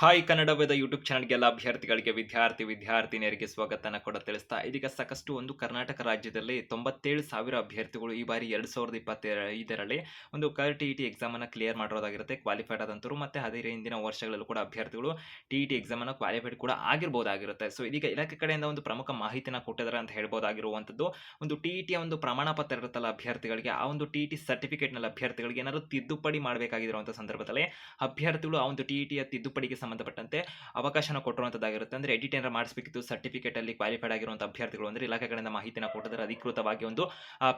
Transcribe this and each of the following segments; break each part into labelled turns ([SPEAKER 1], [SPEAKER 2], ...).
[SPEAKER 1] Hi Kannada Veda YouTube ಚಾನಲ್ಗೆಲ್ಲ ಅಭ್ಯರ್ಥಿಗಳಿಗೆ ವಿದ್ಯಾರ್ಥಿನಿಯರಿಗೆ ಸ್ವಾಗತನ ಕೂಡ ತಿಳಿಸ್ತಾ ಇದೀಗ ಸಾಕಷ್ಟು ಒಂದು ಕರ್ನಾಟಕ ರಾಜ್ಯದಲ್ಲಿ 97,000 ಅಭ್ಯರ್ಥಿಗಳು ಈ ಬಾರಿ 2025ರಲ್ಲಿ ಒಂದು ಟಿ ಎಕ್ಸಾಮ್ ಅನ್ನು ಕ್ಲಿಯರ್ ಮಾಡಿರೋದಾಗಿರುತ್ತೆ, ಕ್ವಾಲಿಫೈಡ್ ಆದಂತರು ಮತ್ತೆ ಅದೇ ಹಿಂದಿನ ವರ್ಷಗಳಲ್ಲೂ ಕೂಡ ಅಭ್ಯರ್ಥಿಗಳು ಟಿ ಎಕ್ಸಾಮ್ ಅನ್ನು ಕ್ವಾಲಿಫೈಡ್ ಕೂಡ ಆಗಿರಬಹುದಾಗಿರುತ್ತೆ. ಸೊ ಇದೀಗ ಇಲಾಖೆ ಕಡೆಯಿಂದ ಒಂದು ಪ್ರಮುಖ ಮಾಹಿತಿನ ಕೊಟ್ಟಿದ್ದಾರೆ ಅಂತ ಹೇಳ್ಬೋದಾಗಿರುವಂತದ್ದು. ಒಂದು ಟಿಇಟಿಯ ಒಂದು ಪ್ರಮಾಣ ಪತ್ರ ಇರುತ್ತಲ್ಲ ಅಭ್ಯರ್ಥಿಗಳಿಗೆ, ಆ ಒಂದು ಟಿಇಟಿ ಸರ್ಟಿಫಿಕೇಟ್ ನಲ್ಲಿ ಅಭ್ಯರ್ಥಿಗಳಿಗೆ ಏನಾದರೂ ತಿದ್ದುಪಡಿ ಮಾಡಬೇಕಾಗಿರುವಂತಹ ಸಂದರ್ಭದಲ್ಲಿ ಅಭ್ಯರ್ಥಿಗಳು ಆ ಒಂದು ಟಿಇಟಿಯ ತಿದ್ದುಪಡಿಗೆ ಸಂಬಂಧಪಟ್ಟಂತೆ ಅವಕಾಶನ ಕೊಟ್ಟಿರುವಂತದ್ದಾಗಿರುತ್ತೆ. ಅಂದ್ರೆ ಎಡಿಟ್ ಏನಾರ ಮಾಡಿಸಬೇಕಿತ್ತು ಸರ್ಟಿಫಿಕೇಟ್ ಅಲ್ಲಿ ಕ್ವಾಲಿಫೈಡ್ ಆಗಿರುವಂತ ಅಭ್ಯರ್ಥಿಗಳು ಅಂದ್ರೆ ಇಲಾಖೆ ಕಡೆಯಿಂದ ಮಾಹಿತಿನ ಕೊಟ್ಟಿದ್ದಾರೆ, ಅಧಿಕೃತವಾಗಿ ಒಂದು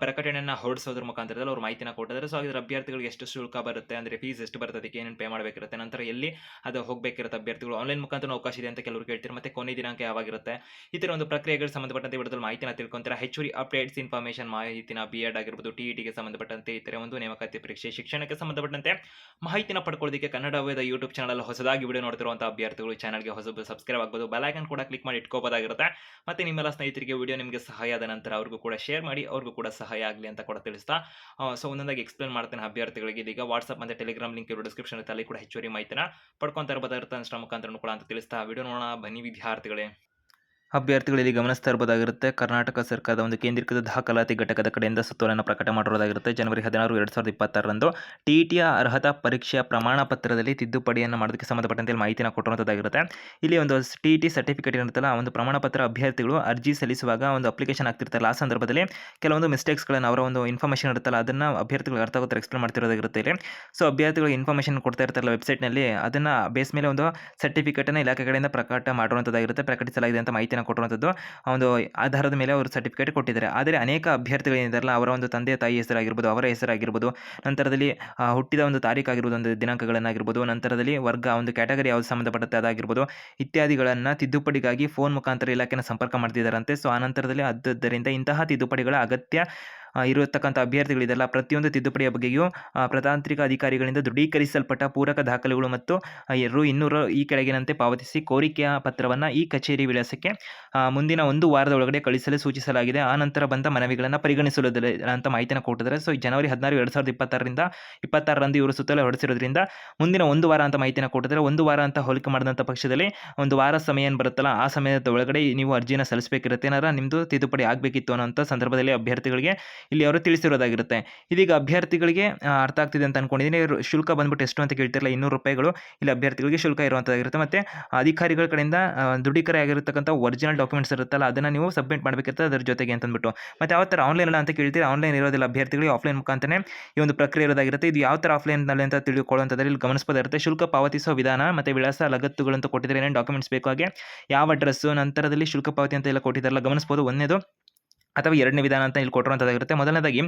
[SPEAKER 1] ಪ್ರಕಟಣೆಯನ್ನ ಹೊರಡಿಸೋದ್ರ ಮುಖಾಂತರದಲ್ಲಿ ಅವ್ರು ಮಾಹಿತಿನ ಕೊಟ್ಟಿದ್ದಾರೆ. ಸೊ ಹಾಗಾದ್ರೆ ಅಭ್ಯರ್ಥಿಗಳಿಗೆ ಎಷ್ಟು ಶುಲ್ಕ ಬರುತ್ತೆ, ಅಂದ್ರೆ ಫೀಸ್ ಎಷ್ಟು ಬರುತ್ತೆ, ಅದಕ್ಕೆ ಏನೇನು ಪೇ ಮಾಡಬೇಕಿರುತ್ತೆ, ನಂತರ ಎಲ್ಲಿ ಅದು ಹೋಗಬೇಕಿರುತ್ತೆ, ಅಭ್ಯರ್ಥಿಗಳು ಆನ್ಲೈನ್ ಮುಖಾಂತರ ಅವಕಾಶ ಇದೆ ಅಂತ ಕೆಲವರು ಕೇಳ್ತಾರೆ, ಮತ್ತೆ ಕೊನೆ ದಿನಾಂಕ ಯಾವಾಗಿರುತ್ತೆ, ಈ ತರ ಒಂದು ಪ್ರಕ್ರಿಯೆಗಳಿಗೆ ಸಂಬಂಧಪಟ್ಟಂತೆ ವಿಡಿಯೋದಲ್ಲಿ ಮಾಹಿತಿನ ತಿಳ್ಕೊಂತೀರಾ. ಹೆಚ್ಚುವರಿ ಅಪ್ಡೇಟ್ಸ್ ಇನ್ಫಾರ್ಮೇಷನ್ ಮಾಹಿತಿನ ಬಿ.ಎಡ್ ಆಗಿರ್ಬೋದು, ಟಿಇಟಿಗೆ ಸಂಬಂಧಪಟ್ಟಂತೆ ಇತರ ಒಂದು ನೇಮಕಾತಿ ಪರೀಕ್ಷೆ ಶಿಕ್ಷಣಕ್ಕೆ ಸಂಬಂಧಪಟ್ಟಂತೆ ಮಾಹಿತಿನ ಪಡ್ಕೊಳ್ಳೋದಕ್ಕೆ ಕನ್ನಡ ವೇದ ಯೂಟ್ಯೂಬ್ ಚಾನಲ್ ಹೊಸದಾಗಿ ವಿಡಿಯೋ ನೋಡ್ತಿರುವಂತಹ ಅಭ್ಯರ್ಥಿಗಳು ಚಾನಲ್ಗೆ ಹೊಸಬರು ಸಬ್ಸ್ಕ್ರೈಬ್ ಆಗಬಹುದು, ಬೆಲ್ ಐಕಾನ್ ಕೂಡ ಕ್ಲಿಕ್ ಮಾಡಿ ಇಟ್ಕೋಬಹುದಾಗಿರುತ್ತೆ. ಮತ್ತೆ ನಿಮ್ಮೆಲ್ಲ ಸ್ನೇಹಿತರಿಗೆ ವಿಡಿಯೋ ನಿಮಗೆ ಸಹಾಯ ಆದ ನಂತರ ಅವ್ರಿಗೂ ಕೂಡ ಶೇರ್ ಮಾಡಿ, ಅವ್ರಿಗೂ ಕೂಡ ಸಹಾಯ ಆಗಲಿ ಅಂತ ಕೂಡ ತಿಳಿಸ್ತಾ ಸೊ ಒಂದೊಂದಾಗಿ ಎಕ್ಸ್ಪ್ಲೇನ್ ಮಾಡ್ತೇನೆ ಅಭ್ಯರ್ಥಿಗಳಿಗೆ. ಈಗ ವಾಟ್ಸ್ಆಪ್ ಮತ್ತೆ ಟೆಲಿಗ್ರಾಮ್ ಲಿಂಕ್ ಇರೋ ಡಿಸ್ಕ್ರಿಪ್ಷನ್ ಅಲ್ಲಿ ಕೂಡ ಹೆಚ್ಚುವರಿ ಮಾಹಿತಿನ ಪಡ್ಕೊಂತ ಇರಬಹುದಾಗಿರುತ್ತೆ ಇನ್ಸ್ಟಾ ಮುಖಾಂತರ ಕೂಡ ಅಂತ ತಿಳಿಸ್ತಾ ವಿಡಿಯೋ ನೋಡೋಣ ಬನ್ನಿ ವಿದ್ಯಾರ್ಥಿಗಳೇ. ಅಭ್ಯರ್ಥಿಗಳಲ್ಲಿ ಗಮನಿಸ್ತಾ ಇರಬಹುದಾಗಿರುತ್ತೆ, ಕರ್ನಾಟಕ ಸರ್ಕಾರದ ಒಂದು ಕೇಂದ್ರೀಕೃತ ದಾಖಲಾತಿ ಘಟಕದ ಕಡೆಯಿಂದ ಸುತ್ತೋಲೆಯನ್ನು ಪ್ರಕಟ ಮಾಡಿರೋದಾಗಿರುತ್ತೆ. ಜನವರಿ 16, 2026ರಂದು ಟಿಇಟಿಯ ಅರ್ಹತಾ ಪರೀಕ್ಷೆಯ ಪ್ರಮಾಣ ಪತ್ರದಲ್ಲಿ ತಿದ್ದುಪಡಿಯನ್ನು ಮಾಡೋದಕ್ಕೆ ಸಂಬಂಧಪಟ್ಟಂತೆ ಮಾಹಿತಿನ ಕೊಟ್ಟಿರುವಂಥದ್ದಾಗಿರುತ್ತೆ. ಇಲ್ಲಿ ಒಂದು ಟಿಇಟಿ ಸರ್ಟಿಫಿಕೇಟ್ ಇರುತ್ತಲ್ಲ, ಒಂದು ಪ್ರಮಾಣ ಪತ್ರ ಅಭ್ಯರ್ಥಿಗಳು ಅರ್ಜಿ ಸಲ್ಲಿಸುವಾಗ ಒಂದು ಅಪ್ಲಿಕೇಶನ್ ಆಗ್ತಿರ್ತಾರಲ್ಲ, ಆ ಸಂದರ್ಭದಲ್ಲಿ ಕೆಲವೊಂದು ಮಿಸ್ಟೇಕ್ಸ್ಗಳನ್ನು ಅವರ ಒಂದು ಇನ್ಫಾರ್ಮೇಷನ್ ಇರುತ್ತಲ್ಲ ಅದನ್ನು ಅಭ್ಯರ್ಥಿಗಳು ಅರ್ಥ ಆಗೋತ್ರ ಎಕ್ಸ್ಪ್ಲೇನ್ ಮಾಡ್ತಿರೋದಾಗಿರುತ್ತೆ ಇಲ್ಲಿ. ಸೊ ಅಭ್ಯರ್ಥಿಗಳು ಇನ್ಫಾರ್ಮೇಷನ್ ಕೊಡ್ತಾ ಇರ್ತಾರಲ್ಲ ವೆಬ್ಸೈಟ್ನಲ್ಲಿ, ಅದನ್ನು ಬೇಸ್ ಮೇಲೆ ಒಂದು ಸರ್ಟಿಫಿಕೇಟನ್ನು ಇಲಾಖೆ ಕಡೆಯಿಂದ ಪ್ರಕಟ ಮಾಡುವಂಥದ್ದಾಗಿರುತ್ತೆ, ಪ್ರಕಟಿಸಲಾಗಿದೆ ಅಂತ ಮಾಹಿತಿನ ಕೊಟ್ಟಿರುವಂಥದ್ದು. ಒಂದು ಆಧಾರದ ಮೇಲೆ ಅವರು ಸರ್ಟಿಫಿಕೇಟ್ ಕೊಟ್ಟಿದ್ದಾರೆ. ಆದರೆ ಅನೇಕ ಅಭ್ಯರ್ಥಿಗಳಿದ್ದಾರಲ್ಲ, ಅವರ ಒಂದು ತಂದೆ ತಾಯಿ ಹೆಸರಾಗಿರ್ಬೋದು, ಅವರ ಹೆಸರಾಗಿರ್ಬೋದು, ನಂತರದಲ್ಲಿ ಹುಟ್ಟಿದ ಒಂದು ತಾರೀಕಾಗಿರ್ಬೋದು, ಒಂದು ದಿನಾಂಕಗಳನ್ನಾಗಿರ್ಬೋದು, ನಂತರದಲ್ಲಿ ವರ್ಗ ಒಂದು ಕ್ಯಾಟಗರಿ ಯಾವ್ದು ಸಂಬಂಧಪಡುತ್ತೆ ಅದಾಗಿರ್ಬೋದು, ಇತ್ಯಾದಿಗಳನ್ನು ತಿದ್ದುಪಡಿಗಾಗಿ ಫೋನ್ ಮುಖಾಂತರ ಇಲಾಖೆನ ಸಂಪರ್ಕ ಮಾಡ್ತಿದ್ದಾರಂತೆ. ಸೊ ಆ ನಂತರದಲ್ಲಿ ಆದ್ದರಿಂದ ಇಂತಹ ತಿದ್ದುಪಡಿಗಳ ಅಗತ್ಯ ಇರತಕ್ಕಂಥ ಅಭ್ಯರ್ಥಿಗಳಿದೆಲ್ಲ ಪ್ರತಿಯೊಂದು ತಿದ್ದುಪಡಿಯ ಬಗ್ಗೆಯೂ ಪ್ರತಾಂತ್ರಿಕ ಅಧಿಕಾರಿಗಳಿಂದ ದೃಢೀಕರಿಸಲ್ಪಟ್ಟ ಪೂರಕ ದಾಖಲೆಗಳು ಮತ್ತು ರು 200 ಈ ಕೆಳಗಿನಂತೆ ಪಾವತಿಸಿ ಕೋರಿಕೆಯ ಪತ್ರವನ್ನು ಈ ಕಚೇರಿ ವಿಳಾಸಕ್ಕೆ ಮುಂದಿನ 1 ವಾರದ ಒಳಗಡೆ ಕಳಿಸಲು ಸೂಚಿಸಲಾಗಿದೆ. ಆ ನಂತರ ಬಂದ ಮನವಿಗಳನ್ನು ಪರಿಗಣಿಸಲಿದೆ ಅಂತ ಮಾಹಿತಿಯನ್ನು ಕೊಟ್ಟಿದ್ದಾರೆ. ಸೊ ಜನವರಿ 16, 2026ರಿಂದ 26ರಂದು ಇವರು ಸುತ್ತೋಲೆ ಹೊರಡಿಸಿರೋದ್ರಿಂದ ಮುಂದಿನ 1 ವಾರ ಅಂತ ಮಾಹಿತಿಯನ್ನು ಕೊಟ್ಟಿದ್ದಾರೆ. 1 ವಾರ ಅಂತ ಹೋಲಿಕೆ ಮಾಡಿದಂಥ ಪಕ್ಷದಲ್ಲಿ 1 ವಾರ ಸಮಯ ಏನು ಬರುತ್ತಲ್ಲ, ಆ ಸಮಯದ ಒಳಗಡೆ ನೀವು ಅರ್ಜಿನ ಸಲ್ಲಿಸಬೇಕಿರುತ್ತೆ. ಏನಾರ ನಿಮ್ಮದು ತಿದ್ದುಪಡಿ ಆಗಬೇಕಿತ್ತು ಅನ್ನೋಂಥ ಸಂದರ್ಭದಲ್ಲಿ ಅಭ್ಯರ್ಥಿಗಳಿಗೆ ಇಲ್ಲಿ ಅವರು ತಿಳಿಸಿರೋದಾಗಿರುತ್ತೆ. ಇದೀಗ ಅಭ್ಯರ್ಥಿಗಳಿಗೆ ಅರ್ಥ ಆಗ್ತಿದೆ ಅಂತ ಅನ್ಕೊಂಡಿದ್ದೀನಿ. ಶುಲ್ಕ ಬಂದ್ಬಿಟ್ಟು ಎಷ್ಟು ಅಂತ ಕೇಳ್ತಿರಲ್ಲ, ₹200 ಇಲ್ಲಿ ಅಭ್ಯರ್ಥಿಗಳಿಗೆ ಶುಲ್ಕ ಇರುವಂಥದ್ದಾಗಿರುತ್ತೆ. ಮತ್ತು ಅಧಿಕಾರಿಗಳ ಕಡೆಯಿಂದ ದೃಢೀಕರ ಆಗಿರತಕ್ಕಂಥ ಒರಿಜಿನಲ್ ಡಾಕ್ಯುಮೆಂಟ್ಸ್ ಇರುತ್ತಲ್ಲ, ಅದನ್ನು ನೀವು ಸಬ್ಮಿಟ್ ಮಾಡಬೇಕಿರ್ತದೆ ಅದರ ಜೊತೆಗೆ ಅಂತಂದ್ಬಿಟ್ಟು. ಮತ್ತು ಯಾವ ಥರ ಆನ್ಲೈನ್ ಅಲ್ಲ ಅಂತ ಕೇಳ್ತೀರಿ, ಆನ್ಲೈನ್ ಇರೋದಿಲ್ಲ, ಅಭ್ಯರ್ಥಿಗಳಿಗೆ ಆಫ್ಲೈನ್ ಮುಖಾಂತರನೇ ಈ ಒಂದು ಪ್ರಕ್ರಿಯೆ ಇರೋದಾಗಿರುತ್ತೆ. ಇದು ಯಾವ ಥರ ಆಫ್ಲೈನ್ನಲ್ಲಿ ಅಂತ ತಿಳ್ಕೊಳ್ಳುವಂಥದ್ರಲ್ಲಿ ಇಲ್ಲಿ ಗಮನಿಸಬಹುದಾಗಿರುತ್ತೆ. ಶುಲ್ಕ ಪಾವತಿಸುವ ವಿಧಾನ ಮತ್ತು ವಿಳಾಸ ಲಗತ್ತುಗಳು ಅಂತ ಕೊಟ್ಟಿದ್ದಾರೆ, ಏನೇನು ಡಾಕ್ಯುಮೆಂಟ್ಸ್ ಬೇಕು, ಹಾಗೆ ಯಾವ ಅಡ್ರೆಸ್ಸು, ನಂತರದಲ್ಲಿ ಶುಲ್ಕ ಪಾವತಿ ಅಂತ ಎಲ್ಲ ಕೊಟ್ಟಿದ್ದಾರಲ್ಲ ಗಮನಿಸ್ಬೋದು. ಒಂದನೇದು ಅಥವಾ ಎರಡನೇ ವಿಧಾನ ಅಂತ ಇಲ್ಲಿ ಕೊಟ್ಟಿರುವಂಥದ್ದಾಗಿರುತ್ತೆ. ಮೊದಲನೇದಾಗಿ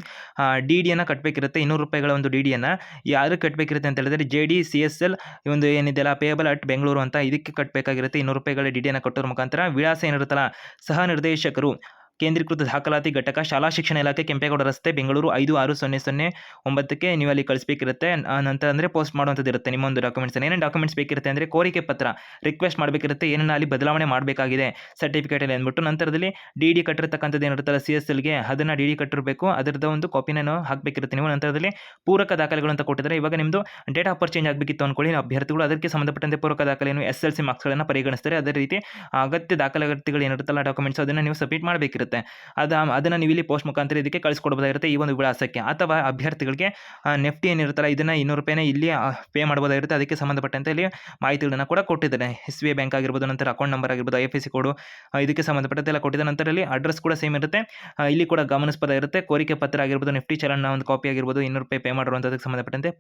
[SPEAKER 1] ಡಿ.ಡಿಯನ್ನು ಕಟ್ಟಬೇಕಿರುತ್ತೆ. ₹200 ಒಂದು ಡಿ.ಡಿಯನ್ನು ಯಾರು ಕಟ್ಟಬೇಕಿರುತ್ತೆ ಅಂತ ಹೇಳಿದ್ರೆ JDCSL ಒಂದು ಏನಿದೆಯಲ್ಲ ಪೇಯಬಲ್ ಅಟ್ ಬೆಂಗಳೂರು ಅಂತ ಇದಕ್ಕೆ ಕಟ್ಟಬೇಕಾಗಿರುತ್ತೆ. ₹200 ಡಿ.ಡಿಯನ್ನು ಕಟ್ಟೋದ್ರ ಮುಖಾಂತರ ವಿಳಾಸ ಏನಿರುತ್ತಲ್ಲ, ಸಹ ನಿರ್ದೇಶಕರು ಕೇಂದ್ರೀಕೃತ ದಾಖಲಾತಿ ಘಟಕ, ಶಾಲಾ ಶಿಕ್ಷಣ ಇಲಾಖೆ, ಕೆಂಪೇಗೌಡ ರಸ್ತೆ, ಬೆಂಗಳೂರು 560009ಕ್ಕೆ ನೀವು ಅಲ್ಲಿ ಕಳಿಸಬೇಕಿರುತ್ತೆ. ನಂತರ ಅಂದರೆ ಪೋಸ್ಟ್ ಮಾಡುವಂಥದ್ದು ಇರುತ್ತೆ ನಿಮ್ಮ ಒಂದು ಡಾಕ್ಯುಮೆಂಟ್ಸ್. ಏನೇನು ಡಾಕ್ಯುಮೆಂಟ್ಸ್ ಬೇಕಿರುತ್ತೆ ಅಂದರೆ ಕೋರಿಕೆ ಪತ್ರ ರಿಕ್ವೆಸ್ಟ್ ಮಾಡಬೇಕಿರುತ್ತೆ, ಏನನ್ನ ಅಲ್ಲಿ ಬದಲಾವಣೆ ಮಾಡಬೇಕಾಗಿದೆ ಸರ್ಟಿಫಿಕೇಟಲ್ಲಿ ಅಂದ್ಬಿಟ್ಟು. ನಂತರದಲ್ಲಿ ಡಿ.ಡಿ ಕಟ್ಟಿರ್ತಕ್ಕಂಥದ್ದು ಏನಿರುತ್ತಲ್ಲ CSLಗೆ, ಅದನ್ನು ಡಿ.ಡಿ ಕಟ್ಟಿರಬೇಕು, ಅದರದ್ದು ಒಂದು ಕಾಪಿನ ಹಾಕಬೇಕಿರುತ್ತೆ ನೀವು. ನಂತರದಲ್ಲಿ ಪೂರಕ ದಾಖಲೆಗಳು ಅಂತ ಕೊಟ್ಟಿದ್ದಾರೆ. ಇವಾಗ ನಿಮ್ಮದು ಡೇಟ್ ಆಫ್ ಬರ್ತ್ ಚೇಂಜ್ ಆಗಬೇಕಿತ್ತು ಅಂದ್ಕೊಳ್ಳಿ, ಅಭ್ಯರ್ಥಿಗಳು ಅದಕ್ಕೆ ಸಂಬಂಧಪಟ್ಟಂತೆ ಪೂರಕ ದಾಖಲೆಯನ್ನು SLC ಮಾರ್ಕ್ಸ್ಗಳನ್ನು ಪರಿಗಣಿಸ್ತಾರೆ. ಅದೇ ರೀತಿ ಅಗತ್ಯ ದಾಖಲಾತಿಗಳು ಏನಿರುತ್ತಲ್ಲ ಡಾಕ್ಯುಮೆಂಟ್ಸ್, ಅದನ್ನು ನೀವು ಸಬ್ಮಿಟ್ ಮಾಡಬೇಕಿರುತ್ತೆ. ಅದನ್ನು ನೀವು ಇಲ್ಲಿ ಪೋಸ್ಟ್ ಮುಖಾಂತರ ಇದಕ್ಕೆ ಕಳಿಸ್ಕೊಡ್ಬೋದಾಗಿರುತ್ತೆ ಈ ಒಂದು ವಿಳಾಸಕ್ಕೆ. ಅಥವಾ ಅಭ್ಯರ್ಥಿಗಳಿಗೆ ನೆಫ್ಟಿ ಏನಿರುತ್ತಲ್ಲ, ಇದನ್ನು ₹200 ಇಲ್ಲಿ ಪೇ ಮಾಡ್ಬೋದಾಗಿರುತ್ತೆ. ಅದಕ್ಕೆ ಸಂಬಂಧಪಟ್ಟಂತೆ ಇಲ್ಲಿ ಮಾಹಿತಿಗಳನ್ನು ಕೂಡ ಕೊಟ್ಟಿದ್ದಾರೆ. SBI ಬ್ಯಾಂಕ್ ಆಗಿರ್ಬೋದು, ನಂತರ ಅಕೌಂಟ್ ನಂಬರ್ ಆಗಿರ್ಬೋದು, IFSC ಕೋಡು, ಇದಕ್ಕೆ ಸಂಬಂಧಪಟ್ಟಂತೆ ಎಲ್ಲ ಕೊಟ್ಟಿದ್ದಾರೆ. ನಂತರ ಇಲ್ಲಿ ಅಡ್ರೆಸ್ ಕೂಡ ಸೇಮ್ ಇರುತ್ತೆ, ಇಲ್ಲಿ ಕೂಡ ಗಮನಿಸಬಹುದಾಗಿರುತ್ತೆ. ಕೋರಿಕೆ ಪತ್ರ ಆಗಿರ್ಬೋದು, ನೆಫ್ಟಿ ಚಲನ್ನ ಒಂದು ಕಾಪಿ ಆಗಿರ್ಬೋದು, ₹200 ಪೇ ಮಾಡಿರುವಂಥದ್ದಕ್ಕೆ ಸಂಬಂಧಪಟ್ಟಂತೆ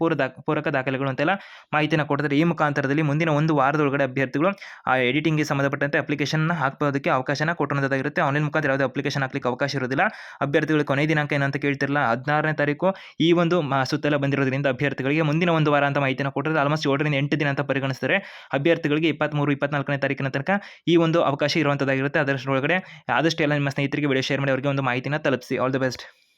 [SPEAKER 1] ಪೂರಕ ದಾಖಲೆಗಳು ಅಂತೆಲ್ಲ ಮಾಹಿತಿನ ಕೊಟ್ಟಿದ್ದಾರೆ. ಈ ಮುಖಾಂತರದಲ್ಲಿ ಮುಂದಿನ 1 ವಾರದೊಳಗಡೆ ಅಭ್ಯರ್ಥಿಗಳು ಆ ಎಡಿಟಿಂಗ್ಗೆ ಸಂಬಂಧಪಟ್ಟಂತೆ ಅಪ್ಲಿಕೇಶನ್ ಹಾಕೋದಕ್ಕೆ ಅವಕಾಶನ ಕೊಟ್ಟಿರುವಂಥದ್ದಾಗಿರುತ್ತೆ. ಆನ್ಲೈನ್ ಮುಖಾಂತರ ಯಾವುದೇ ಅಪ್ಲಿಕೇಶನ್ ಹಾಕ್ಲಿಕ್ಕೆ ಅವಕಾಶ ಇರೋದಿಲ್ಲ. ಅಭ್ಯರ್ಥಿಗಳು ಕೊನೆಯ ದಿನಾಂಕ ಏನಂತ ಕೇಳ್ತಿರಲ್ಲ, 16ನೇ ತಾರೀಕು ಈ ಒಂದು ಸುತ್ತಲ ಬಂದಿರೋದ್ರಿಂದ ಅಭ್ಯರ್ಥಿಗಳಿಗೆ ಮುಂದಿನ 1 ವಾರ ಅಂತ ಮಾಹಿತಿನ ಕೊಟ್ಟಿರೋದು. ಆಲ್ಮೋಸ್ಟ್ 7ರಿಂದ 8 ದಿನ ಅಂತ ಪರಿಗಣಿಸ್ತಾರೆ. ಅಭ್ಯರ್ಥಿಗಳಿಗೆ 23, 24ನೇ ತಾರೀಕಿನ ತನಕ ಈ ಒಂದು ಅವಕಾಶ ಇರುವಂಥದ್ದಾಗಿರುತ್ತೆ. ಅದರೊಳಗಡೆ ಆದಷ್ಟು ಎಲ್ಲ ನಿಮ್ಮ ಸ್ನೇಹಿತರಿಗೆ ವಿಡಿಯೋ ಶೇರ್ ಮಾಡಿ ಅವರಿಗೆ ಒಂದು ಮಾಹಿತಿನ ತಲುಪಿಸಿ. All the best.